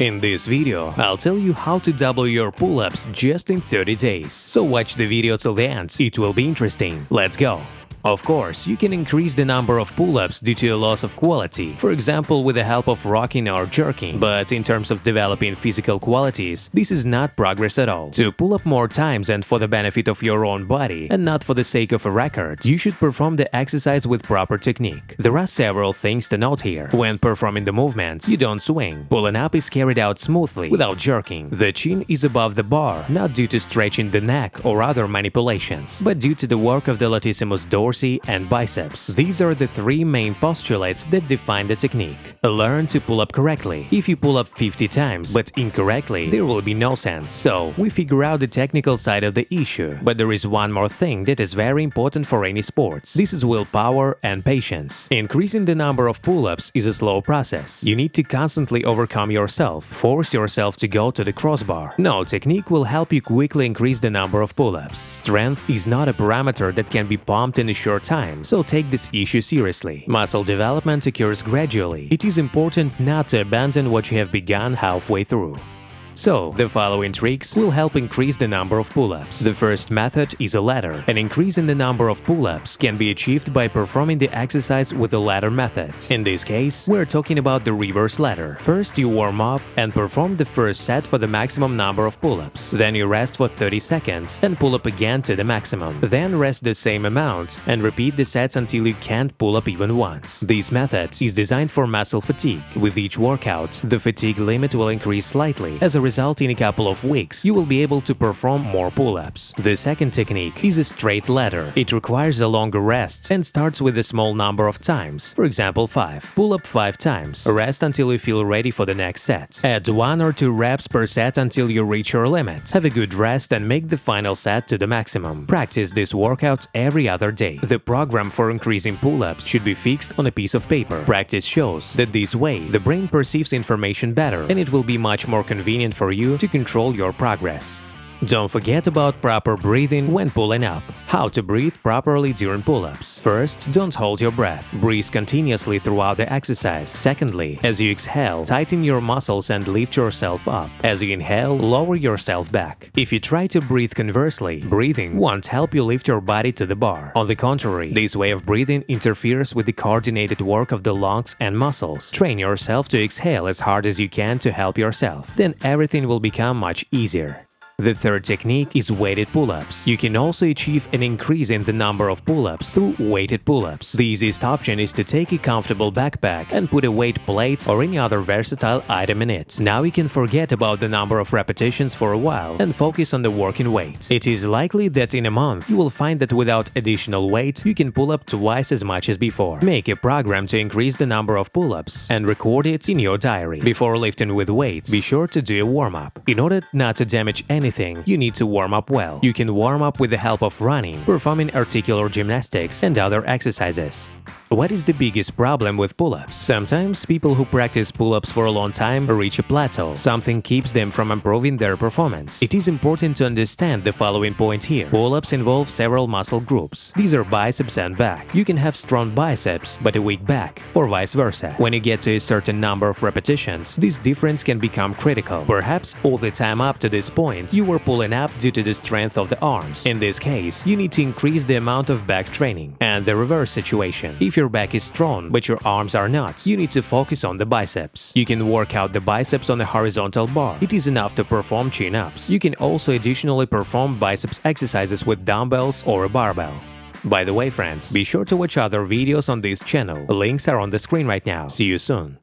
In this video, I'll tell you how to double your pull-ups just in 30 days. So watch the video till the end, it will be interesting. Let's go! Of course, you can increase the number of pull-ups due to a loss of quality, for example with the help of rocking or jerking, but in terms of developing physical qualities, this is not progress at all. To pull up more times and for the benefit of your own body, and not for the sake of a record, you should perform the exercise with proper technique. There are several things to note here. When performing the movement, you don't swing. Pulling up is carried out smoothly, without jerking. The chin is above the bar, not due to stretching the neck or other manipulations, but due to the work of the latissimus dorsi and biceps. These are the three main postulates that define the technique. Learn to pull up correctly. If you pull up 50 times, but incorrectly, there will be no sense. So, we figure out the technical side of the issue. But there is one more thing that is very important for any sports. This is willpower and patience. Increasing the number of pull-ups is a slow process. You need to constantly overcome yourself. Force yourself to go to the crossbar. No technique will help you quickly increase the number of pull-ups. Strength is not a parameter that can be pumped in a short time, so take this issue seriously. Muscle development occurs gradually. It is important not to abandon what you have begun halfway through. So, the following tricks will help increase the number of pull-ups. The first method is a ladder. An increase in the number of pull-ups can be achieved by performing the exercise with the ladder method. In this case, we're talking about the reverse ladder. First, you warm up and perform the first set for the maximum number of pull-ups. Then you rest for 30 seconds and pull up again to the maximum. Then rest the same amount and repeat the sets until you can't pull up even once. This method is designed for muscle fatigue. With each workout, the fatigue limit will increase slightly. As a result, in a couple of weeks, you will be able to perform more pull-ups. The second technique is a straight ladder. It requires a longer rest and starts with a small number of times, for example 5. Pull up 5 times. Rest until you feel ready for the next set. Add 1 or 2 reps per set until you reach your limit. Have a good rest and make the final set to the maximum. Practice this workout every other day. The program for increasing pull-ups should be fixed on a piece of paper. Practice shows that this way, the brain perceives information better and it will be much more convenient for you to control your progress. Don't forget about proper breathing when pulling up. How to breathe properly during pull-ups. First, don't hold your breath. Breathe continuously throughout the exercise. Secondly, as you exhale, tighten your muscles and lift yourself up. As you inhale, lower yourself back. If you try to breathe conversely, breathing won't help you lift your body to the bar. On the contrary, this way of breathing interferes with the coordinated work of the lungs and muscles. Train yourself to exhale as hard as you can to help yourself. Then everything will become much easier. The third technique is weighted pull-ups. You can also achieve an increase in the number of pull-ups through weighted pull-ups. The easiest option is to take a comfortable backpack and put a weight plate or any other versatile item in it. Now you can forget about the number of repetitions for a while and focus on the working weight. It is likely that in a month you will find that without additional weight you can pull up twice as much as before. Make a program to increase the number of pull-ups and record it in your diary. Before lifting with weights, be sure to do a warm-up. In order not to damage anything, you need to warm up well. You can warm up with the help of running, performing articular gymnastics, and other exercises. What is the biggest problem with pull-ups? Sometimes people who practice pull-ups for a long time reach a plateau. Something keeps them from improving their performance. It is important to understand the following point here. Pull-ups involve several muscle groups. These are biceps and back. You can have strong biceps but a weak back, or vice versa. When you get to a certain number of repetitions, this difference can become critical. Perhaps all the time up to this point, you were pulling up due to the strength of the arms. In this case, you need to increase the amount of back training. And the reverse situation. If your back is strong but your arms are not, you need to focus on the biceps. You can work out the biceps on a horizontal bar. It is enough to perform chin-ups. You can also additionally perform biceps exercises with dumbbells or a barbell. By the way, friends, be sure to watch other videos on this channel. Links are on the screen right now. See you soon.